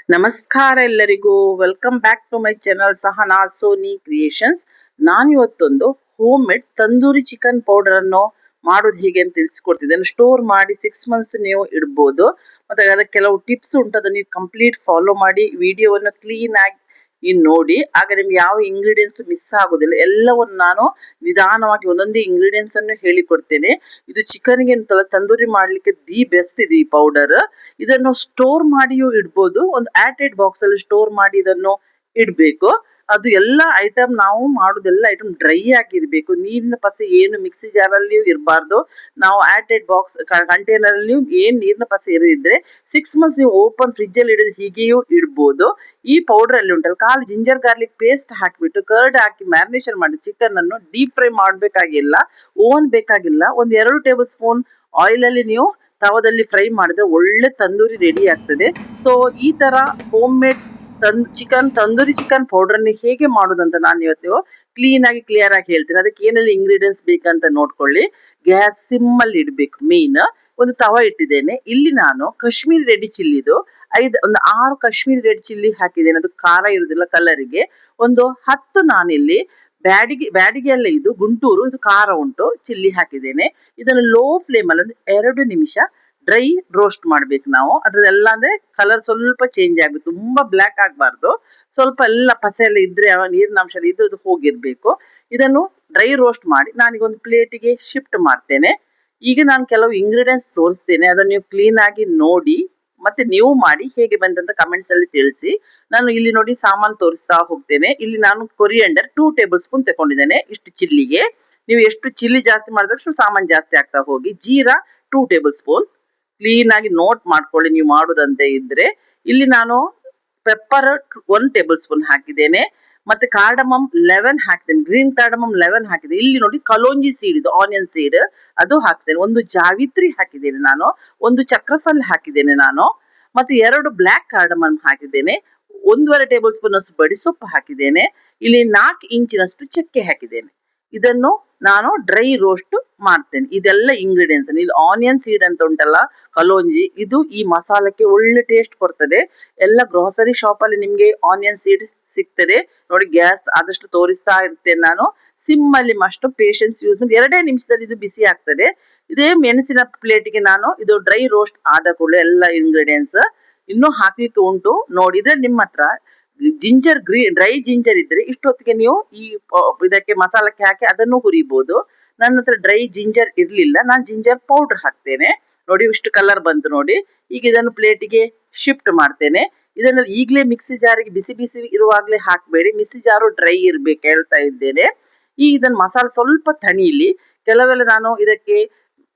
ನಮಸ್ಕಾರ ಎಲ್ಲರಿಗೂ. Welcome back to my channel Sahana Soni creations. ನಾನು ಇವತ್ತೊಂದು home made tandoori chicken powder ಅನ್ನು ಮಾಡೋದು ಹೇಗೆ ಅಂತ ತಿಳಿಸ್ಕೊಡ್ತಿದ್ದೇನೆ. ಸ್ಟೋರ್ ಮಾಡಿ 6 ಮಂತ್ಸ್ ನೀವು ಇಡ್ಬೋದು. ಮತ್ತೆ ಅದಕ್ಕೆ ಕೆಲವು ಟಿಪ್ಸ್ ಉಂಟು, ಅದನ್ನು ನೀವು ಕಂಪ್ಲೀಟ್ ಫಾಲೋ ಮಾಡಿ ವಿಡಿಯೋವನ್ನು ಕ್ಲೀನ್ ಆಗಿ ನೋಡಿ. ಆಗ ನಿಮ್ಗೆ ಯಾವ ಇಂಗ್ರೀಡಿಯೆಂಟ್ಸ್ ಮಿಸ್ ಆಗೋದಿಲ್ಲ. ಎಲ್ಲವನ್ನು ನಾನು ನಿಧಾನವಾಗಿ ಒಂದೊಂದೇ ಇಂಗ್ರೀಡಿಯೆಂಟ್ಸ್ ಅನ್ನು ಹೇಳಿಕೊಡ್ತೇನೆ. ಇದು ಚಿಕನ್ಗೆ ಅಂತಲ್ಲ, ತಂದೂರಿ ಮಾಡ್ಲಿಕ್ಕೆ ದಿ ಬೆಸ್ಟ್ ಇದು ಈ ಪೌಡರ್. ಇದನ್ನು ಸ್ಟೋರ್ ಮಾಡಿಯೂ ಇಡ್ಬೋದು. ಒಂದು ಏರ್ಟೈಟ್ ಬಾಕ್ಸ್ ಅಲ್ಲಿ ಸ್ಟೋರ್ ಮಾಡಿ ಇದನ್ನು ಇಡ್ಬೇಕು. ಅದು ಎಲ್ಲ ಐಟಮ್ ನಾವು ಮಾಡೋದೆಲ್ಲ ಐಟಮ್ ಡ್ರೈ ಆಗಿರ್ಬೇಕು. ನೀರಿನ ಪಸೆ ಏನು ಮಿಕ್ಸಿ ಜಾರಲ್ಲಿಯೂ ಇರಬಾರ್ದು. ನಾವು ಏರ್ಟೈಟ್ ಬಾಕ್ಸ್ ಕಂಟೈನರ್ ಅಲ್ಲಿ ಏನ್ ನೀರಿನ ಪಸೆ ಇರದಿದ್ರೆ 6 ಮಂತ್ಸ್ ನೀವು ಓಪನ್ ಫ್ರಿಜ್ ಅಲ್ಲಿ ಇಡೋದು ಹೀಗೆಯೂ ಇಡ್ಬೋದು. ಈ ಪೌಡರ್ ಅಲ್ಲಿ ಉಂಟಲ್ಲ, ಖಾಲಿ ಜಿಂಜರ್ ಗಾರ್ಲಿಕ್ ಪೇಸ್ಟ್ ಹಾಕಿಬಿಟ್ಟು ಕರ್ಡ್ ಹಾಕಿ ಮ್ಯಾರಿನೇಷನ್ ಮಾಡಿ ಚಿಕನ್ ಅನ್ನು ಡೀಪ್ ಫ್ರೈ ಮಾಡಬೇಕಾಗಿಲ್ಲ, ಓವನ್ ಬೇಕಾಗಿಲ್ಲ. 1-2 ಟೇಬಲ್ ಸ್ಪೂನ್ ಆಯಿಲ್ ಅಲ್ಲಿ ನೀವು ತವದಲ್ಲಿ ಫ್ರೈ ಮಾಡಿದ್ರೆ ಒಳ್ಳೆ ತಂದೂರಿ ರೆಡಿ ಆಗ್ತದೆ. ಸೊ ಈ ತರ home made tandoori chicken powder ನ ಹೇಗೆ ಮಾಡೋದಂತ ನಾನು ಇವತ್ತು ಕ್ಲಿಯರ್ ಆಗಿ ಹೇಳ್ತೀನಿ. ಅದಕ್ಕೆ ಏನೆಲ್ಲ ಇಂಗ್ರೀಡಿಯೆಂಟ್ಸ್ ಬೇಕಂತ ನೋಡ್ಕೊಳ್ಳಿ. ಗ್ಯಾಸ್ ಸಿಮ್ ಅಲ್ಲಿ ಇಡ್ಬೇಕು. ಮೇನ್ ಒಂದು ತವ ಇಟ್ಟಿದ್ದೇನೆ. ಇಲ್ಲಿ ನಾನು ಕಾಶ್ಮೀರಿ ರೆಡ್ ಚಿಲ್ಲಿದು ಒಂದು 6 ಕಾಶ್ಮೀರಿ ರೆಡ್ ಚಿಲ್ಲಿ ಹಾಕಿದ್ದೇನೆ. ಅದು ಖಾರ ಇರುವುದಿಲ್ಲ ಕಲರಿಗೆ. ಒಂದು 10 ನಾನಿಲ್ಲಿ ಬ್ಯಾಡಿಗೆ ಎಲ್ಲ ಇದು ಗುಂಟೂರು, ಇದು ಖಾರ ಉಂಟು, ಚಿಲ್ಲಿ ಹಾಕಿದ್ದೇನೆ. ಇದನ್ನು ಲೋ ಫ್ಲೇಮ್ ಅಲ್ಲಿ 2 ನಿಮಿಷ ಡ್ರೈ ರೋಸ್ಟ್ ಮಾಡ್ಬೇಕು ನಾವು. ಅದ್ರದೆಲ್ಲ ಅಂದ್ರೆ ಕಲರ್ ಸ್ವಲ್ಪ ಚೇಂಜ್ ಆಗ್ಬೇಕು, ತುಂಬಾ ಬ್ಲ್ಯಾಕ್ ಆಗ್ಬಾರ್ದು. ಸ್ವಲ್ಪ ಎಲ್ಲ ಪಸೆ ಎಲ್ಲ ಇದ್ರೆ ನೀರಿನ ಅಂಶ ಇದ್ರದ್ದು ಹೋಗಿರ್ಬೇಕು. ಇದನ್ನು ಡ್ರೈ ರೋಸ್ಟ್ ಮಾಡಿ ನಾನೀಗ ಒಂದು ಪ್ಲೇಟಿಗೆ ಶಿಫ್ಟ್ ಮಾಡ್ತೇನೆ. ಈಗ ನಾನು ಕೆಲವು ಇಂಗ್ರೀಡಿಯೆಂಟ್ಸ್ ತೋರಿಸ್ತೇನೆ, ಅದನ್ನು ನೀವು ಕ್ಲೀನ್ ಆಗಿ ನೋಡಿ ಮತ್ತೆ ನೀವು ಮಾಡಿ ಹೇಗೆ ಬಂದಂತ ಕಮೆಂಟ್ಸ್ ಅಲ್ಲಿ ತಿಳಿಸಿ. ನಾನು ಇಲ್ಲಿ ನೋಡಿ ಸಾಮಾನು ತೋರಿಸ್ತಾ ಹೋಗ್ತೇನೆ. ಇಲ್ಲಿ ನಾನು ಕೊರಿಯಂಡರ್ 2 ಟೇಬಲ್ ಸ್ಪೂನ್ ತಗೊಂಡಿದ್ದೇನೆ. ಇಷ್ಟು ಚಿಲ್ಲಿಗೆ ನೀವು ಎಷ್ಟು ಚಿಲ್ಲಿ ಜಾಸ್ತಿ ಮಾಡಿದಷ್ಟು ಸಾಮಾನು ಜಾಸ್ತಿ ಆಗ್ತಾ ಹೋಗಿ. ಜೀರಾ 2 ಟೇಬಲ್ ಸ್ಪೂನ್ ಕ್ಲೀನ್ ಆಗಿ ನೋಟ್ ಮಾಡ್ಕೊಳ್ಳಿ ನೀವು ಮಾಡೋದಂತೆ ಇದ್ರೆ. ಇಲ್ಲಿ ನಾನು ಪೆಪ್ಪರ್ 1 ಟೇಬಲ್ ಸ್ಪೂನ್ ಹಾಕಿದ್ದೇನೆ. ಮತ್ತೆ ಕಾರ್ಡಮಮ್ 11 ಹಾಕಿದ್ದೇನೆ. ಗ್ರೀನ್ ಕಾರ್ಡಮಮ್ 11 ಹಾಕಿದೆ. ಇಲ್ಲಿ ನೋಡಿ ಕಲೋಂಜಿ ಸೀಡ್, ಇದು ಆನಿಯನ್ ಸೀಡ್, ಅದು ಹಾಕ್ತೇನೆ. ಒಂದು ಜಾವಿತ್ರಿ ಹಾಕಿದ್ದೇನೆ ನಾನು. ಒಂದು ಚಕ್ರಫಲ್ ಹಾಕಿದ್ದೇನೆ ನಾನು. ಮತ್ತೆ 2 ಬ್ಲ್ಯಾಕ್ ಕಾರ್ಡಮಮ್ ಹಾಕಿದ್ದೇನೆ. 1.5 ಟೇಬಲ್ ಸ್ಪೂನ್ ಅಷ್ಟು ಬಡಿಸೊಪ್ಪು ಹಾಕಿದ್ದೇನೆ. ಇಲ್ಲಿ 4 ಇಂಚಿನಷ್ಟು ಚಕ್ಕೆ ಹಾಕಿದ್ದೇನೆ. ಇದನ್ನು ನಾನು ಡ್ರೈ ರೋಸ್ಟ್ ಮಾಡ್ತೇನೆ. ಇದೆಲ್ಲ ಇಂಗ್ರೀಡಿಯೆಂಟ್ಸ್. ಇಲ್ಲಿ ಆನಿಯನ್ ಸೀಡ್ ಅಂತ ಉಂಟಲ್ಲ, ಕಲೋಂಜಿ, ಇದು ಈ ಮಸಾಲಕ್ಕೆ ಒಳ್ಳೆ ಟೇಸ್ಟ್ ಕೊಡ್ತದೆ. ಎಲ್ಲ ಗ್ರೋಸರಿ ಶಾಪ್ ಅಲ್ಲಿ ನಿಮ್ಗೆ ಆನಿಯನ್ ಸೀಡ್ ಸಿಗ್ತದೆ ನೋಡಿ. ಗ್ಯಾಸ್ ಆದಷ್ಟು ತೋರಿಸ್ತಾ ಇರ್ತೇನೆ ನಾನು. ಸಿಮ್ ಅಲ್ಲಿ ಅಷ್ಟು ಪೇಷನ್ಸ್ ಯೂಸ್ ಮಾಡಿ 2 ನಿಮಿಷದಲ್ಲಿ ಇದು ಬಿಸಿ ಆಗ್ತದೆ. ಇದೇ ಮೆಣಸಿನ ಪ್ಲೇಟಿಗೆ ನಾನು ಇದು ಡ್ರೈ ರೋಸ್ಟ್ ಆದ ಕೂಡಲೇ ಎಲ್ಲ ಇಂಗ್ರೀಡಿಯೆಂಟ್ಸ್ ಇನ್ನೂ ಹಾಕ್ಲಿಕ್ಕೆ ಉಂಟು. ನೋಡಿದ್ರೆ ನಿಮ್ಮ ಹತ್ರ ಡ್ರೈ ಜಿಂಜರ್ ಇದ್ರೆ ಇಷ್ಟೊತ್ತಿಗೆ ನೀವು ಇದಕ್ಕೆ ಮಸಾಲಕ್ಕೆ ಹಾಕಿ ಅದನ್ನು ಹುರಿಬಹುದು. ನನ್ನ ಹತ್ರ ಡ್ರೈ ಜಿಂಜರ್ ಇರ್ಲಿಲ್ಲ, ನಾನು ಜಿಂಜರ್ ಪೌಡರ್ ಹಾಕ್ತೇನೆ. ನೋಡಿ ಇಷ್ಟು ಕಲರ್ ಬಂತು ನೋಡಿ. ಈಗ ಇದನ್ನು ಪ್ಲೇಟಿಗೆ ಶಿಫ್ಟ್ ಮಾಡ್ತೇನೆ. ಇದನ್ನ ಈಗಲೇ ಮಿಕ್ಸಿ ಜಾರಿಗೆ ಬಿಸಿ ಬಿಸಿ ಇರುವಾಗಲೇ ಹಾಕಬೇಡಿ, ಮಿಕ್ಸಿ ಜಾರು ಡ್ರೈ ಇರ್ಬೇಕು ಹೇಳ್ತಾ ಇದ್ದೇನೆ. ಈಗ ಇದನ್ನ ಮಸಾಲೆ ಸ್ವಲ್ಪ ತಣಿಲಿ. ಕೆಲವೆಲ್ಲ ನಾನು ಇದಕ್ಕೆ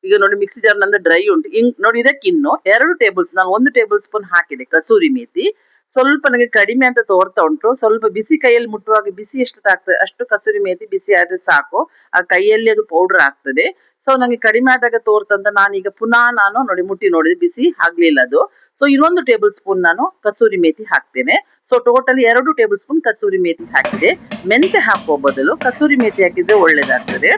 ಈಗ ನೋಡಿ ಮಿಕ್ಸಿ ಜಾರ್ ನಂದು ಡ್ರೈ ಉಂಟು. ನೋಡಿ ಇದಕ್ಕೆ ಇನ್ನು 2 ಟೇಬಲ್ ನಾನು 1 ಟೇಬಲ್ ಸ್ಪೂನ್ ಹಾಕಿದೆ ಕಸೂರಿ ಮೇಥಿ. ಸ್ವಲ್ಪ ನನಗೆ ಕಡಿಮೆ ಅಂತ ತೋರ್ತಾ ಉಂಟು. ಸ್ವಲ್ಪ ಬಿಸಿ ಕೈಯಲ್ಲಿ ಮುಟ್ಟುವಾಗ ಬಿಸಿ ಎಷ್ಟು ಆಗ್ತದೆ ಅಷ್ಟು ಕಸೂರಿ ಮೇಥಿ ಬಿಸಿ ಆದ್ರೆ ಸಾಕು. ಆ ಕೈಯಲ್ಲಿ ಅದು ಪೌಡರ್ ಆಗ್ತದೆ. ಸೊ ನಂಗೆ ಕಡಿಮೆ ಆದಾಗ ತೋರ್ತಂತ ನಾನೀಗ ಪುನಃ ನೋಡಿ ಮುಟ್ಟಿ ನೋಡಿದ್ರೆ ಬಿಸಿ ಆಗ್ಲಿಲ್ಲ ಅದು. ಸೊ ಇನ್ನೊಂದು 1 ಟೇಬಲ್ ಸ್ಪೂನ್ ನಾನು ಕಸೂರಿ ಮೇಥಿ ಹಾಕ್ತೇನೆ. So totally 2 table spoon kasuri methi ಹಾಕಿದೆ. ಮೆಂತೆ ಹಾಕುವ ಬದಲು ಕಸೂರಿ ಮೇಥಿ ಹಾಕಿದ್ರೆ ಒಳ್ಳೇದಾಗ್ತದೆ.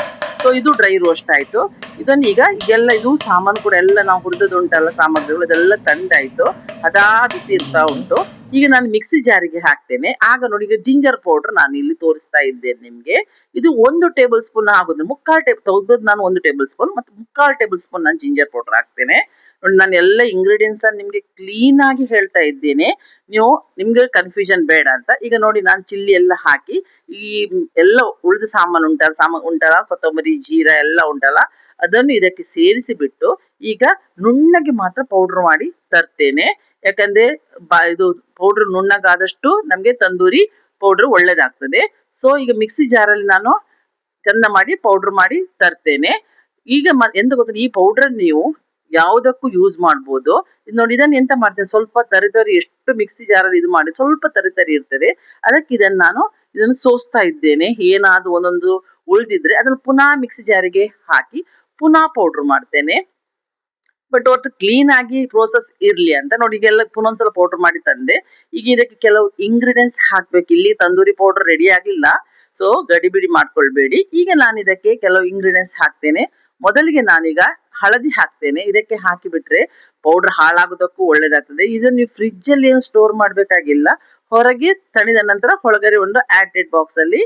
ಸೊ ಇದು ಡ್ರೈ ರೋಸ್ಟ್ ಆಯ್ತು. ಇದನ್ನ ಈಗ ಇದೆಲ್ಲ ಇದು ಸಾಮಾನು ಕೂಡ ಎಲ್ಲ ನಾವು ಹುರಿದದ್ದು ಉಂಟಲ್ಲ ಸಾಮಗ್ರಿಗಳು, ಇದೆಲ್ಲ ತಂದಾಯ್ತು. ಅದಾ ಬಿಸಿ ಇರ್ತಾ ಉಂಟು. ಈಗ ನಾನು ಮಿಕ್ಸಿ ಜಾರಿಗೆ ಹಾಕ್ತೇನೆ. ಆಗ ನೋಡಿ ಈಗ ಜಿಂಜರ್ ಪೌಡರ್ ನಾನು ಇಲ್ಲಿ ತೋರಿಸ್ತಾ ಇದ್ದೇನೆ ನಿಮ್ಗೆ. ಇದು 1 ಟೇಬಲ್ ಸ್ಪೂನ್ ಆಗುದು. ತೆಗ್ದದ್ದು ನಾನು 1 ಟೇಬಲ್ ಸ್ಪೂನ್ ಮತ್ತೆ 3/4 ಟೇಬಲ್ ಸ್ಪೂನ್ ನಾನು ಜಿಂಜರ್ ಪೌಡರ್ ಹಾಕ್ತೇನೆ. ನೋಡಿ ನಾನು ಎಲ್ಲ ಇಂಗ್ರೀಡಿಯೆಂಟ್ಸ್ ನಿಮ್ಗೆ ಕ್ಲೀನ್ ಆಗಿ ಹೇಳ್ತಾ ಇದ್ದೇನೆ, ನಿಮ್ಗೆ ಕನ್ಫ್ಯೂಷನ್ ಬೇಡ ಅಂತ. ಈಗ ನೋಡಿ ನಾನು ಚಿಲ್ಲಿ ಎಲ್ಲ ಹಾಕಿ ಈ ಎಲ್ಲ ಉಳಿದ ಸಾಮಾನು ಉಂಟಲ್ಲ ಕೊತ್ತಂಬರಿ ಜೀರಾ ಎಲ್ಲ ಉಂಟಲ್ಲ ಅದನ್ನು ಇದಕ್ಕೆ ಸೇರಿಸಿ ಬಿಟ್ಟು ಈಗ ನುಣ್ಣಗೆ ಮಾತ್ರ ಪೌಡರ್ ಮಾಡಿ ತರ್ತೇನೆ. ಯಾಕಂದ್ರೆ ಇದು ಪೌಡರ್ ನುಣ್ಣಗಾದಷ್ಟು ನಮ್ಗೆ ತಂದೂರಿ ಪೌಡರ್ ಒಳ್ಳೇದಾಗ್ತದೆ. ಸೊ ಈಗ ಮಿಕ್ಸಿ ಜಾರಲ್ಲಿ ನಾನು ಚಂದ ಮಾಡಿ ಪೌಡರ್ ಮಾಡಿ ತರ್ತೇನೆ. ಈಗ ಎಂತ ಗೊತ್ತಿಲ್ಲ, ಈ ಪೌಡರ್ ನೀವು ಯಾವುದಕ್ಕೂ ಯೂಸ್ ಮಾಡ್ಬೋದು. ನೋಡಿ ಇದನ್ನ ಎಂತ ಮಾಡ್ತೇನೆ, ಸ್ವಲ್ಪ ತರಿ ಎಷ್ಟು ಮಿಕ್ಸಿ ಜಾರಲ್ಲಿ ಇದು ಮಾಡಿ ಸ್ವಲ್ಪ ತರಿ ಇರ್ತದೆ. ಅದಕ್ಕೆ ಇದನ್ನು ಸೋಸ್ತಾ ಇದ್ದೇನೆ. ಏನಾದ್ರು ಒಂದೊಂದು ಉಳಿದಿದ್ರೆ ಅದನ್ನು ಪುನಃ ಮಿಕ್ಸಿ ಜಾರಿಗೆ ಹಾಕಿ ಪುನಃ ಪೌಡರ್ ಮಾಡ್ತೇನೆ. ಬಟ್ ಒಟ್ಟು ಕ್ಲೀನ್ ಆಗಿ ಪ್ರೋಸೆಸ್ ಇರ್ಲಿ ಅಂತ ನೋಡಿ ಈಗೆಲ್ಲ ಪುನೊಂದ್ಸಲ ಪೌಡರ್ ಮಾಡಿ ತಂದೆ. ಈಗ ಇದಕ್ಕೆ ಕೆಲವು ಇಂಗ್ರೀಡಿಯೆಂಟ್ಸ್ ಹಾಕ್ಬೇಕು. ಇಲ್ಲಿ ತಂದೂರಿ ಪೌಡರ್ ರೆಡಿ ಆಗಿಲ್ಲ, ಸೊ ಗಡಿಬಿಡಿ ಮಾಡ್ಕೊಳ್ಬೇಡಿ. ಈಗ ನಾನು ಇದಕ್ಕೆ ಕೆಲವು ಇಂಗ್ರೀಡಿಯೆಂಟ್ಸ್ ಹಾಕ್ತೇನೆ. ಮೊದಲಿಗೆ ನಾನೀಗ ಹಳದಿ ಹಾಕ್ತೇನೆ. ಇದಕ್ಕೆ ಹಾಕಿಬಿಟ್ರೆ ಪೌಡರ್ ಹಾಳಾಗೋದಕ್ಕೂ ಒಳ್ಳೇದಾಗ್ತದೆ. ಇದನ್ನು ನೀವು ಫ್ರಿಡ್ಜ್ ಅಲ್ಲಿ ಏನು ಸ್ಟೋರ್ ಮಾಡಬೇಕಾಗಿಲ್ಲ. ಹೊರಗೆ ತಣಿದ ನಂತರ ಒಳಗಡೆ ಒಂದು ಏರ್ಟೈಟ್ ಬಾಕ್ಸ್ ಅಲ್ಲಿ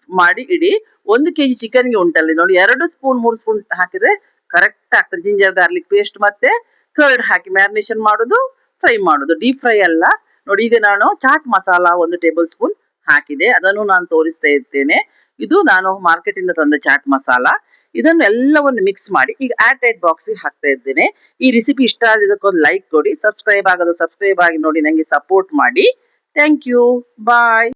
ಮಾಡಿ ಇಡಿ. 1 kg ಚಿಕನ್ಗೆ ಉಂಟಲ್ಲಿ ನೋಡಿ 2 ಸ್ಪೂನ್ 3 ಸ್ಪೂನ್ ಹಾಕಿದ್ರೆ ಕರೆಕ್ಟ್ ಆಗ್ತದೆ. ಜಿಂಜರ್ ಗಾರ್ಲಿಕ್ ಪೇಸ್ಟ್ ಮತ್ತೆ ಕರ್ಡ್ ಹಾಕಿ ಮ್ಯಾರಿನೇಷನ್ ಮಾಡೋದು, ಫ್ರೈ ಮಾಡೋದು, ಡೀಪ್ ಫ್ರೈ ಅಲ್ಲ. ನೋಡಿ ಈಗ ನಾನು ಚಾಟ್ ಮಸಾಲ 1 ಟೇಬಲ್ ಸ್ಪೂನ್ ಹಾಕಿದೆ, ಅದನ್ನು ನಾನು ತೋರಿಸ್ತಾ ಇರ್ತೇನೆ. ಇದು ನಾನು ಮಾರ್ಕೆಟ್ ಇಂದ ತಂದ ಚಾಟ್ ಮಸಾಲ. ಇದನ್ನು ಎಲ್ಲವನ್ನು ಮಿಕ್ಸ್ ಮಾಡಿ ಈಗ ಏರ್ಟೈಟ್ ಬಾಕ್ಸ್ ಹಾಕ್ತಾ ಇದ್ದೇನೆ. ಈ ರೆಸಿಪಿ ಇಷ್ಟ ಆದದಕ್ಕೊಂದು ಲೈಕ್ ಕೊಡಿ, ಸಬ್ಸ್ಕ್ರೈಬ್ ಆಗೋದು ಸಬ್ಸ್ಕ್ರೈಬ್ ಆಗಿ ನೋಡಿ, ನಂಗೆ ಸಪೋರ್ಟ್ ಮಾಡಿ. Thank you, bye.